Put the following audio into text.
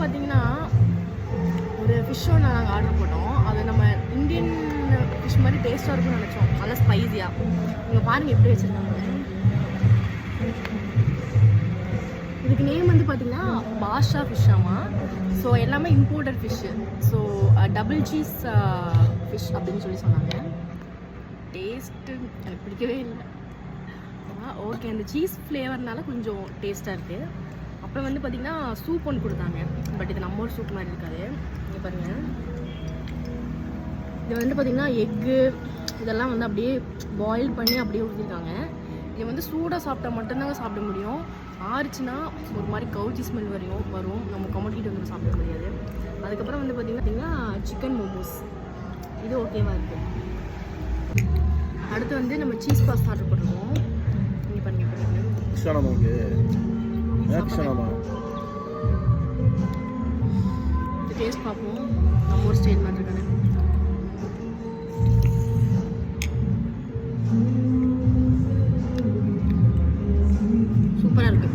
பார்த்தீங்கன்னா ஒரு ஃபிஷ் ஒன்று நாங்கள் ஆர்டர் போட்டோம். அது நம்ம இந்தியன் ஃபிஷ் மாதிரி டேஸ்ட்டாக இருக்கும்னு நினச்சோம், நல்லா ஸ்பைஸியாக. நீங்கள் பாருங்கள் எப்படி வச்சுருக்காங்க. இதுக்கு நேம் வந்து பார்த்தீங்கன்னா பாஷா ஃபிஷ்ஷாமா. ஸோ எல்லாமே imported fish. So double cheese fish அப்படின்னு சொல்லி சொன்னாங்க. டேஸ்ட்டு எனக்கு பிடிக்கவே இல்லை. ஓகே, அந்த சீஸ் ஃப்ளேவர்னால கொஞ்சம் டேஸ்ட்டாக இருக்குது. அப்புறம் வந்து பார்த்திங்கன்னா சூப் ஒன்று கொடுத்தாங்க. பட் இது நம்ம ஒரு சூப் மாதிரி இருக்காது. இங்கே பாருங்கள், இது வந்து பார்த்திங்கன்னா எக்கு இதெல்லாம் வந்து அப்படியே பாயில் பண்ணி அப்படியே ஊற்றிருக்காங்க. இது வந்து சூடாக சாப்பிட்டா மட்டும்தாங்க சாப்பிட முடியும். ஆறுச்சுன்னா ஒரு மாதிரி கவுச்சி ஸ்மெல் வரும். நம்ம கமட்டிட்டு வந்து சாப்பிட முடியாது. அதுக்கப்புறம் வந்து பார்த்திங்கன்னா சிக்கன் மோமோஸ், இது ஓகேவாக இருக்குது. அடுத்து வந்து நம்ம சீஸ் பாஸ்தா ஆர்டர் போட்டிருக்கோம். இங்கே பாருங்க டேஸ்ட் பார்ப்போம். நம்ம ஒரு ஸ்டைல் மாதிரி இருக்கானே. சூப்பராக இருக்குது.